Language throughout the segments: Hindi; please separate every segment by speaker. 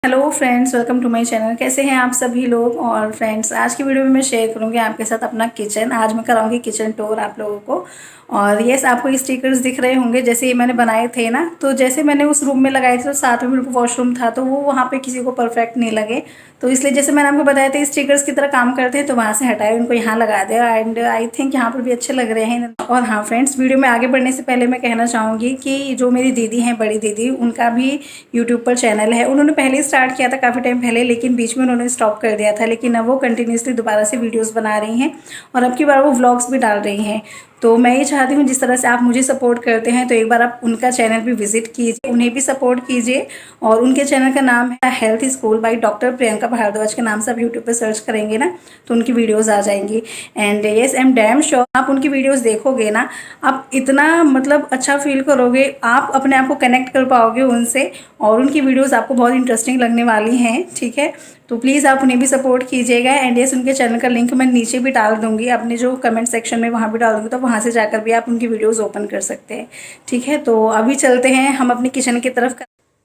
Speaker 1: Hello friends, welcome to my channel. कैसे हैं आप सभी लोग। और फ्रेंड्स, आज की वीडियो में मैं शेयर करूंगी आपके साथ अपना किचन। आज मैं कराऊंगी किचन टूर आप लोगों को। और यस, आपको स्टिकर्स दिख रहे होंगे जैसे ये मैंने बनाए थे ना, तो जैसे मैंने उस रूम में लगाए थे तो साथ में बिल्कुल वॉशरूम था, तो वो वहाँ पे किसी को परफेक्ट नहीं लगे। तो इसलिए जैसे मैंने आपको बताया था स्टिकर्स की तरह काम करते हैं, तो वहाँ से हटाए उनको यहाँ लगा दिया। एंड आई थिंक यहाँ पर भी अच्छे लग रहे हैं। और हाँ फ्रेंड्स, वीडियो में आगे बढ़ने से पहले मैं कहना चाहूँगी कि जो मेरी दीदी हैं, बड़ी दीदी, उनका भी यूट्यूब पर चैनल है। उन्होंने पहले स्टार्ट किया था काफ़ी टाइम पहले, लेकिन बीच में उन्होंने स्टॉप कर दिया था। लेकिन अब वो कंटिन्यूसली दोबारा से वीडियोस बना रही हैं और अब की बार वो व्लॉग्स भी डाल रही हैं। तो मैं ये चाहती हूँ जिस तरह से आप मुझे सपोर्ट करते हैं, तो एक बार आप उनका चैनल भी विजिट कीजिए, उन्हें भी सपोर्ट कीजिए। और उनके चैनल का नाम है health school by doctor Priyanka Bhardwaj के नाम से आप यूट्यूब पर सर्च करेंगे ना, तो उनकी वीडियोस आ जाएंगी। And yes, I am damn sure आप उनकी वीडियोस देखोगे ना, आप इतना मतलब अच्छा फील करोगे, आप अपने आप को कनेक्ट कर पाओगे उनसे। और उनकी वीडियोस आपको बहुत इंटरेस्टिंग लगने वाली हैं, ठीक है। तो प्लीज़ आप उन्हें भी सपोर्ट कीजिएगा। एंड यस, उनके चैनल का लिंक मैं नीचे भी डाल दूंगी, अपने जो कमेंट सेक्शन में वहाँ भी डाल दूंगी, तो वहाँ से जाकर भी आप उनकी वीडियोस ओपन कर सकते हैं, ठीक है। तो अभी चलते हैं हम अपनी किचन की तरफ।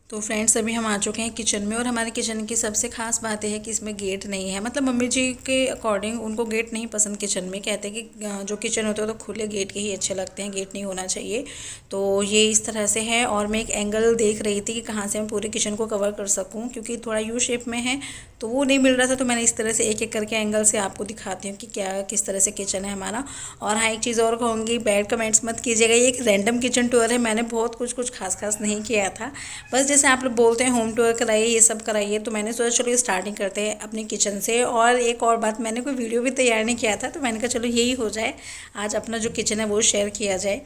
Speaker 1: तो फ्रेंड्स, अभी हम आ चुके हैं किचन में। और हमारे किचन की सबसे खास बात यह है कि इसमें गेट नहीं है। मतलब मम्मी जी के अकॉर्डिंग उनको गेट नहीं पसंद किचन में। कहते हैं कि जो किचन होते हैं तो खुले गेट के ही अच्छे लगते हैं, गेट नहीं होना चाहिए। तो ये इस तरह से है। और मैं एक एंगल देख रही थी कि कहाँ से मैं पूरे किचन को कवर कर सकूँ, क्योंकि थोड़ा यू शेप में है तो वो नहीं मिल रहा था। तो मैंने इस तरह से एक एक करके एंगल से आपको दिखाती हूँ कि क्या किस तरह से किचन है हमारा। और हाँ, एक चीज़ और कहूँगी, बैड कमेंट्स मत कीजिएगा, ये एक रैंडम किचन टूर है। मैंने बहुत कुछ खास नहीं किया था। बस जैसे आप लोग बोलते हैं होम टूर कराइए, ये सब कराइए, तो मैंने सोचा चलो स्टार्टिंग करते हैं अपनी किचन से। और एक और बात, मैंने कोई वीडियो भी तैयार नहीं किया था, तो मैंने कहा चलो यही हो जाए, आज अपना जो किचन है वो शेयर किया जाए,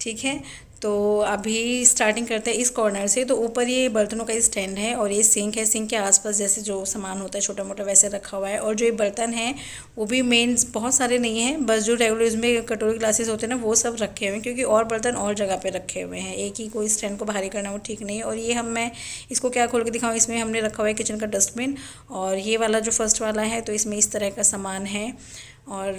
Speaker 1: ठीक है। तो अभी स्टार्टिंग करते हैं इस कॉर्नर से। तो ऊपर ये बर्तनों का स्टैंड है और ये सिंक है। सिंक के आसपास जैसे जो सामान होता है छोटा मोटा वैसे रखा हुआ है। और जो ये बर्तन हैं वो भी मेन बहुत सारे नहीं हैं, बस जो रेगुलर इसमें कटोरी ग्लासेस होते हैं ना, वो सब रखे हुए हैं। क्योंकि और बर्तन और जगह पे रखे हुए हैं, एक ही कोई स्टैंड को भारी करना वो ठीक नहीं है। और ये मैं इसको क्या खोल के दिखाऊँ, इसमें हमने रखा हुआ है किचन का डस्टबिन। और ये वाला जो फर्स्ट वाला है, तो इसमें इस तरह का सामान है। और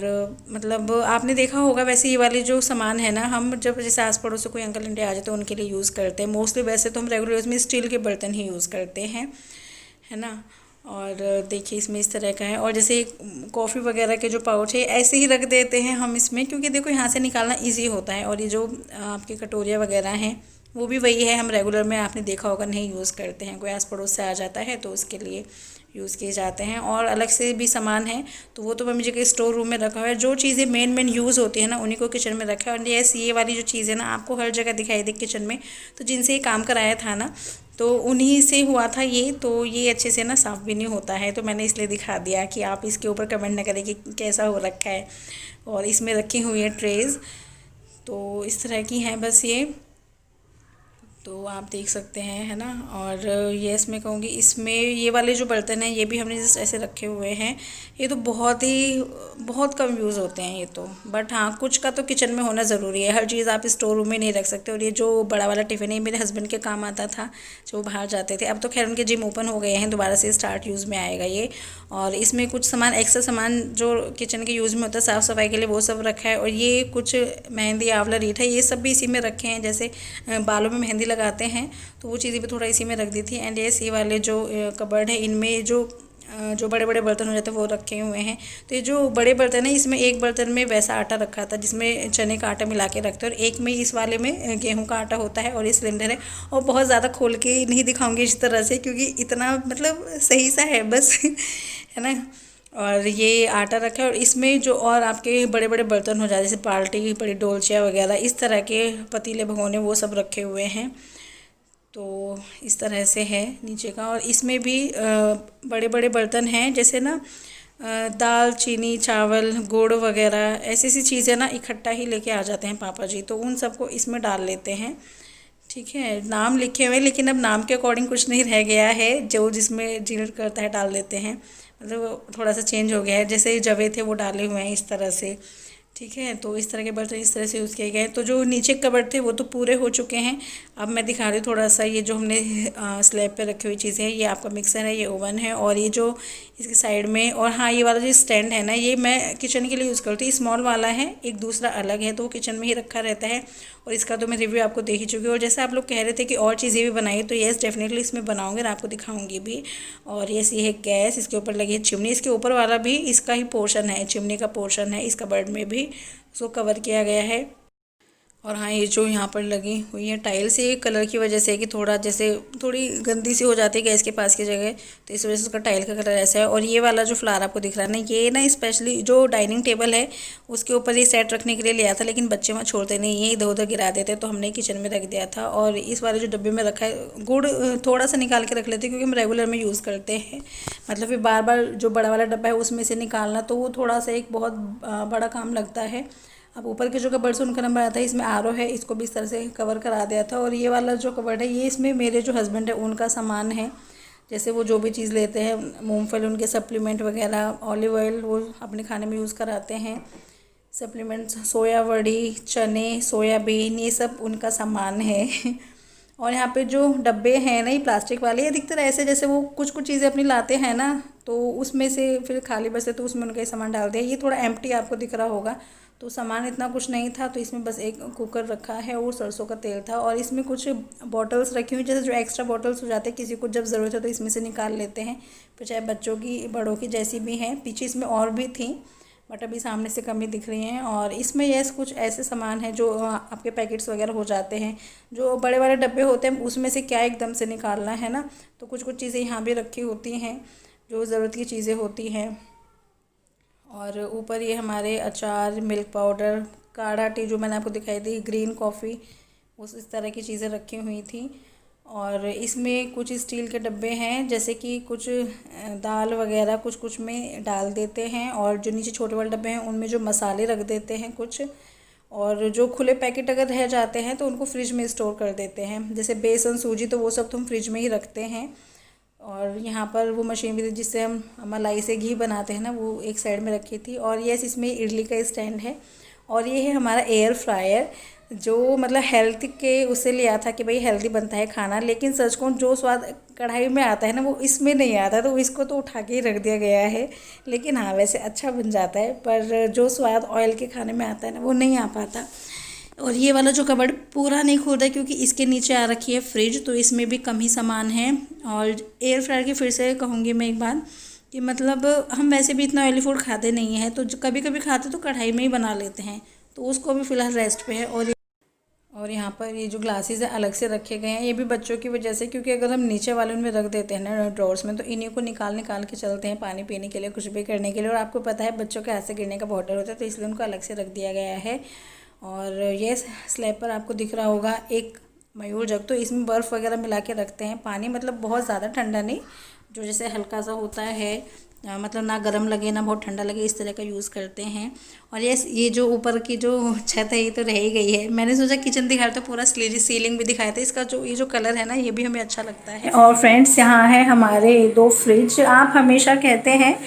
Speaker 1: मतलब आपने देखा होगा वैसे ये वाले जो सामान है ना, हम जब जैसे आस पड़ोस से कोई अंकल आंटी आ जाते हैं तो उनके लिए यूज़ करते हैं मोस्टली। वैसे तो हम रेगुलर उसमें स्टील के बर्तन ही यूज़ करते हैं, है ना। और देखिए इसमें इस तरह का है। और जैसे कॉफ़ी वगैरह के जो पाउच है ऐसे ही रख देते हैं हम इसमें, क्योंकि देखो यहाँ से निकालना इजी होता है। और ये जो आपके कटोरियाँ वगैरह हैं वो भी वही है, हम रेगुलर में आपने देखा होगा नहीं यूज़ करते हैं। कोई आस पड़ोस से आ जाता है तो उसके लिए यूज़ किए जाते हैं। और अलग से भी सामान है, तो वो तो मम्मी जी के स्टोर रूम में रखा हुआ है। जो चीज़ें मेन यूज़ होती है ना, उन्हीं को किचन में रखा है। और ये वाली जो चीज़ है ना, आपको हर जगह दिखाई दे किचन में। तो जिनसे ये काम कराया था ना, तो उन्हीं से हुआ था ये। तो ये अच्छे से ना साफ़ भी नहीं होता है, तो मैंने इसलिए दिखा दिया कि आप इसके ऊपर कमेंट ना करें कि कैसा हो रखा है। और इसमें रखी हुई है ट्रेज़, तो इस तरह की हैं बस ये। तो आप देख सकते हैं, है ना। और ये इसमें कहूँगी, इसमें ये वाले जो बर्तन हैं ये भी हमने जस्ट ऐसे रखे हुए हैं। ये तो बहुत कम यूज़ होते हैं ये तो। बट हाँ, कुछ का तो किचन में होना ज़रूरी है, हर चीज़ आप स्टोर रूम में नहीं रख सकते। और ये जो बड़ा वाला टिफ़िन है, मेरे हस्बैंड के काम आता था जो बाहर जाते थे। अब तो खैर उनके जिम ओपन हो गए हैं, दोबारा से स्टार्ट यूज़ में आएगा ये। और इसमें कुछ सामान, एक्स्ट्रा सामान जो किचन के यूज़ में होता है साफ़ सफाई के लिए, वो सब रखा है। और ये कुछ मेहंदी, आंवला, रीठा, ये सब भी इसी में रखे हैं। जैसे बालों में मेहंदी लगाते हैं तो वो चीज़ें भी थोड़ा इसी में रख दी थी। एंड ये वाले जो कबर्ड है, इनमें जो बड़े बड़े बर्तन हो जाते हैं वो रखे हुए हैं। तो ये जो बड़े बर्तन है, इसमें एक बर्तन में वैसा आटा रखा था जिसमें चने का आटा मिला के रखते हैं, और एक में इस वाले में गेहूं का आटा होता है। और ये सिलेंडर है। और बहुत ज़्यादा खोल के नहीं दिखाऊंगी इस तरह से, क्योंकि इतना मतलब सही सा है बस है ना। और ये आटा रखा है। और इसमें जो और आपके बड़े बड़े बर्तन हो जाते हैं, जैसे बाल्टी, बड़ी डोलचिया वगैरह, इस तरह के पतीले भगोने, वो सब रखे हुए हैं। तो इस तरह से है नीचे का। और इसमें भी बड़े बड़े बर्तन हैं, जैसे ना दाल, चीनी, चावल, गुड़ वगैरह, ऐसी ऐसी चीज़ें ना इकट्ठा ही लेके आ जाते हैं पापा जी, तो उन सबको इसमें डाल लेते हैं, ठीक है। नाम लिखे हुए हैं, लेकिन अब नाम के अकॉर्डिंग कुछ नहीं रह गया है, जो जिसमें जीर्ण करता है डाल देते हैं। मतलब थोड़ा सा चेंज हो गया है, जैसे जवे थे वो डाले हुए हैं इस तरह से, ठीक है। तो इस तरह के बर्तन इस तरह से यूज़ किए गए हैं। तो जो नीचे कबर्ड थे वो तो पूरे हो चुके हैं। अब मैं दिखा रही हूँ थोड़ा सा, ये जो हमने स्लैब पे रखी हुई चीज़ें हैं, ये आपका मिक्सर है, ये ओवन है, और ये जो इसके साइड में, और हाँ ये वाला जो स्टैंड है ना, ये मैं किचन के लिए यूज़ करती हूँ। स्मॉल वाला है, एक दूसरा अलग है, तो वो किचन में ही रखा रहता है। और इसका तो मैं रिव्यू आपको दे ही चुकी हूँ। और जैसे आप लोग कह रहे थे कि और चीज़ें भी बनाई, तो येस डेफिनेटली इसमें बनाऊँगी और आपको दिखाऊँगी भी। और येस ये है गैस, इसके ऊपर लगी है चिमनी, इसके ऊपर वाला भी इसका ही पोर्शन है, चिमनी का पोर्शन है, इस कबर्ड में भी उसको कवर किया गया है। और हाँ ये जो यहाँ पर लगी हुई है टाइल्स, ये कलर की वजह से कि थोड़ा जैसे थोड़ी गंदी सी हो जाती है गैस के पास की जगह, तो इस वजह से उसका टाइल का कलर ऐसा है। और ये वाला जो फ्लावर आपको दिख रहा है ना, ये ना स्पेशली जो डाइनिंग टेबल है उसके ऊपर ये सेट रखने के लिए लिया था, लेकिन बच्चे वहाँ छोड़ते नहीं, ये इधर उधर गिरा देते, तो हमने किचन में रख दिया था। और इस वाले जो डब्बे में रखा है, गुड़ थोड़ा सा निकाल के रख लेते हैं, क्योंकि हम रेगुलर में यूज़ करते हैं। मतलब फिर बार बार जो बड़ा वाला डब्बा है उसमें से निकालना, तो वो थोड़ा सा एक बहुत बड़ा काम लगता है। अब ऊपर के जो कबर्ड से उनका नंबर आता है, इसमें आरओ है, इसको भी इस तरह से कवर करा दिया था। और ये वाला जो कबर्ड है, ये इसमें मेरे जो हस्बैंड है उनका सामान है, जैसे वो जो भी चीज़ लेते हैं, मूंगफली, उनके सप्लीमेंट वगैरह, ऑलिव ऑयल वो अपने खाने में यूज़ कराते हैं, सप्लीमेंट्स, सोया वड़ी, चने, सोयाबीन, ये सब उनका सामान है। और यहाँ पे जो डब्बे हैं ना, ये प्लास्टिक वाले, ये दिखते रहे ऐसे जैसे वो कुछ कुछ चीज़ें अपनी लाते हैं ना, तो उसमें से फिर खाली बचे तो उसमें उनका ही सामान डाल दिया। ये थोड़ा एम्प्टी आपको दिख रहा होगा, तो सामान इतना कुछ नहीं था, तो इसमें बस एक कुकर रखा है और सरसों का तेल था। और इसमें कुछ बॉटल्स रखी हुई, जैसे जो एक्स्ट्रा बॉटल्स हो जाते हैं, किसी को जब ज़रूरत है तो इसमें से निकाल लेते हैं, फिर चाहे बच्चों की बड़ों की जैसी भी हैं। पीछे इसमें और भी थी, बट अभी सामने से कम ही दिख रही हैं। और इसमें यस कुछ ऐसे सामान है जो आपके पैकेट्स वगैरह हो जाते हैं, जो बड़े बड़े डब्बे होते हैं उसमें से क्या एकदम से निकालना है ना, तो कुछ कुछ चीज़ें यहाँ भी रखी होती हैं जो ज़रूरत की चीज़ें होती हैं। और ऊपर ये हमारे अचार, मिल्क पाउडर, काढ़ा टी जो मैंने आपको दिखाई दी, ग्रीन कॉफ़ी, उस इस तरह की चीज़ें रखी हुई थी। और इसमें कुछ स्टील के डब्बे हैं, जैसे कि कुछ दाल वगैरह कुछ कुछ में डाल देते हैं, और जो नीचे छोटे वाले डब्बे हैं उनमें जो मसाले रख देते हैं कुछ। और जो खुले पैकेट अगर रह जाते हैं तो उनको फ्रिज में स्टोर कर देते हैं, जैसे बेसन, सूजी, तो वो सब तो हम फ्रिज में ही रखते हैं। और यहाँ पर वो मशीन भी थी जिससे हम मलाई से घी बनाते हैं ना, वो एक साइड में रखी थी। और यस इसमें इडली का स्टैंड है। और ये है हमारा एयर फ्रायर, जो मतलब हेल्थ के उससे लिया था कि भाई हेल्दी बनता है खाना, लेकिन सच कहूँ जो स्वाद कढ़ाई में आता है ना वो इसमें नहीं आता, तो इसको तो उठा के ही रख दिया गया है। लेकिन हाँ वैसे अच्छा बन जाता है, पर जो स्वाद ऑयल के खाने में आता है ना वो नहीं आ पाता। और ये वाला जो कबर्ड पूरा नहीं खोल रहा है, क्योंकि इसके नीचे आ रखी है फ्रिज, तो इसमें भी कम ही सामान है। और एयर फ्रायर की फिर से कहूँगी मैं एक बात कि मतलब हम वैसे भी इतना ऑयली फूड खाते नहीं हैं, तो कभी कभी खाते तो कढ़ाई में ही बना लेते हैं, तो उसको भी फ़िलहाल रेस्ट पे है। और यहाँ पर ये जो ग्लासेस है अलग से रखे गए हैं, ये भी बच्चों की वजह से, क्योंकि अगर हम नीचे वाले उनमें रख देते हैं ना ड्रॉर्स में, तो इन्हीं को निकाल निकाल के चलते हैं पानी पीने के लिए, कुछ भी करने के लिए। और आपको पता है बच्चों के हाथ से गिरने का बहुत डर होता है, तो इसलिए उनको अलग से रख दिया गया है। और ये स्लैब पर आपको दिख रहा होगा एक मयूर जग, तो इसमें बर्फ़ वगैरह मिला के रखते हैं पानी, मतलब बहुत ज़्यादा ठंडा नहीं, जो जैसे हल्का सा होता है, मतलब ना गर्म लगे ना बहुत ठंडा लगे, इस तरह का यूज़ करते हैं। और ये जो ऊपर की जो छत है ये तो रह ही गई है, मैंने सोचा किचन दिखाया तो पूरा सीलिंग भी दिखाया था, इसका जो ये जो कलर है ना ये भी हमें अच्छा लगता है। और फ्रेंड्स यहाँ है हमारे 2 फ्रिज। आप हमेशा कहते हैं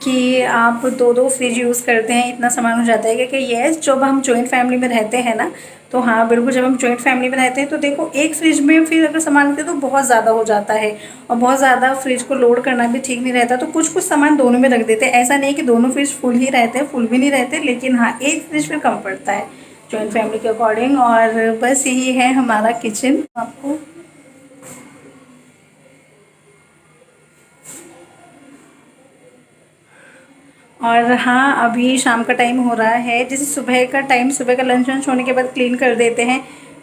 Speaker 1: कि आप 2-2 फ्रिज यूज़ करते हैं, इतना सामान हो जाता है, क्योंकि येस जब हम जॉइंट फैमिली में रहते हैं ना, तो हाँ बिल्कुल जब हम जॉइंट फैमिली में रहते हैं तो देखो एक फ्रिज में फिर अगर सामान रखते तो बहुत ज़्यादा हो जाता है, और बहुत ज़्यादा फ्रिज को लोड करना भी ठीक नहीं रहता, तो कुछ कुछ सामान दोनों में रख देते हैं। ऐसा नहीं कि दोनों फ्रिज फुल ही रहते हैं, फुल भी नहीं रहते, लेकिन हाँ एक फ्रिज फिर कम पड़ता है जॉइंट फैमिली के अकॉर्डिंग। और बस यही है हमारा किचन आपको। और हाँ अभी शाम का टाइम हो रहा है, जैसे सुबह का टाइम, सुबह का लंच वंच होने के बाद क्लीन कर देते हैं,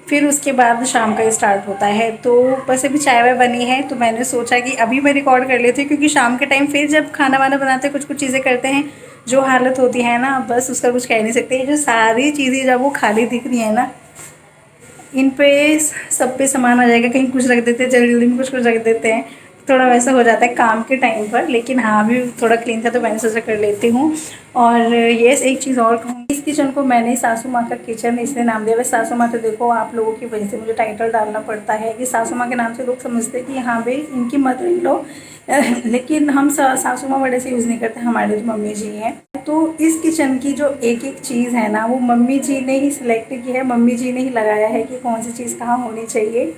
Speaker 1: फिर उसके बाद शाम का स्टार्ट होता है। तो बस अभी चाय वाय बनी है, तो मैंने सोचा कि अभी मैं रिकॉर्ड कर लेती हूँ, क्योंकि शाम के टाइम फिर जब खाना वाना बनाते हैं कुछ कुछ चीज़ें करते हैं, जो हालत होती है ना बस उसका कुछ कह नहीं सकते। ये जो सारी चीज़ें जब वो खाली दिख रही है ना, इन पे सब पे सामान आ जाएगा, कहीं कुछ रख देते हैं जल्दी जल्दी में, कुछ कुछ रख देते हैं, थोड़ा वैसा हो जाता है काम के टाइम पर। लेकिन हाँ अभी थोड़ा क्लीन था तो मैंने सोचा कर लेती हूँ। और ये एक चीज़ और कहूँ, इस किचन को मैंने सासू माँ का किचन इसलिए नाम दिया। वैसे सासू माँ तो देखो आप लोगों की वजह से मुझे टाइटल डालना पड़ता है कि सासू माँ के नाम से लोग समझते हैं कि हाँ भाई इनकी मदर इन लॉ, लेकिन हम सासू माँ बड़े से यूज़ नहीं करते, हमारे जो मम्मी जी हैं। तो तो इस किचन की जो एक एक चीज़ है ना, वो मम्मी जी ने ही सिलेक्ट की है, मम्मी जी ने ही लगाया है कि कौन सी चीज़ कहाँ होनी चाहिए।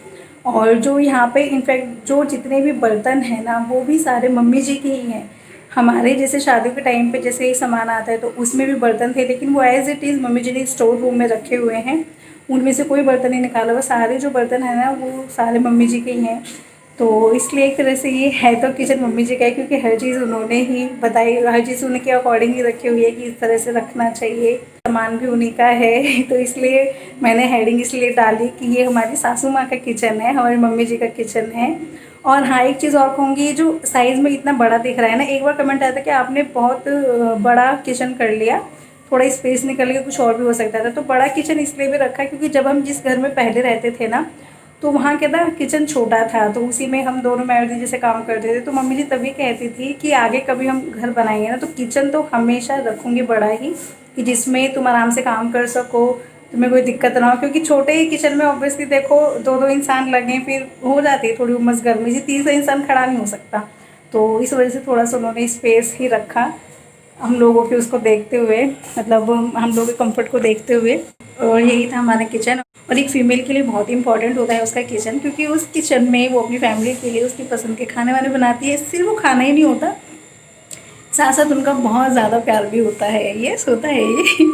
Speaker 1: और जो यहाँ पे इनफैक्ट जो जितने भी बर्तन हैं ना, वो भी सारे मम्मी जी के ही हैं। हमारे जैसे शादियों के टाइम पे जैसे सामान आता है तो उसमें भी बर्तन थे, लेकिन वो एज़ इट इज़ मम्मी जी ने स्टोर रूम में रखे हुए हैं। उनमें से कोई बर्तन नहीं निकाला हुआ, सारे जो बर्तन है ना वो सारे मम्मी जी के ही हैं। तो इसलिए एक तरह से ये है तो किचन मम्मी जी का है, क्योंकि हर चीज़ उन्होंने ही बताई, हर चीज़ उनके अकॉर्डिंग ही रखी हुई है कि इस तरह से रखना चाहिए। सामान भी उन्हीं का है तो इसलिए मैंने हेडिंग इसलिए डाली कि ये हमारी सासू माँ का किचन है, हमारी मम्मी जी का किचन है। और हाँ, एक चीज़ और कहूँगी, ये जो साइज़ में इतना बड़ा दिख रहा है ना, एक बार कमेंट आया था कि आपने बहुत बड़ा किचन कर लिया, थोड़ा स्पेस निकल के कुछ और भी हो सकता था। तो बड़ा किचन इसलिए भी रखा क्योंकि जब हम जिस घर में पहले रहते थे ना, तो वहाँ क्या था, किचन छोटा था, तो उसी में हम दोनों मैरिज जैसे काम करते थे। तो मम्मी जी तभी कहती थी कि आगे कभी हम घर बनाएंगे ना, तो किचन तो हमेशा रखूँगी बड़ा ही, कि जिसमें तुम आराम से काम कर सको, तुम्हें कोई दिक्कत ना हो। क्योंकि छोटे ही किचन में ऑब्वियसली देखो दो दो इंसान लगें, फिर हो जाती है थोड़ी उमस गर्मी, जी तीसरा इंसान खड़ा नहीं हो सकता। तो इस वजह से थोड़ा सा उन्होंने स्पेस ही रखा, हम लोगों के उसको देखते हुए, मतलब हम लोगों के कंफर्ट को देखते हुए। और यही था हमारा किचन। और एक फ़ीमेल के लिए बहुत इंपॉर्टेंट होता है उसका किचन, क्योंकि उस किचन में वो अपनी फैमिली के लिए उसकी पसंद के खाने वाने बनाती है। सिर्फ वो खाना ही नहीं होता, साथ साथ उनका बहुत ज़्यादा प्यार भी होता है, यस होता है ये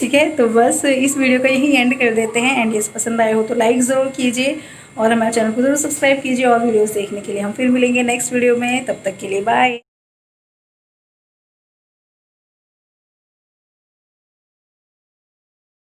Speaker 1: ठीक है, तो बस इस वीडियो का यही एंड कर देते हैं। एंड यस पसंद आए हो तो लाइक ज़रूर कीजिए और हमारे चैनल को ज़रूर सब्सक्राइब कीजिए और वीडियोस देखने के लिए। हम फिर मिलेंगे नेक्स्ट वीडियो में, तब तक के लिए बाय।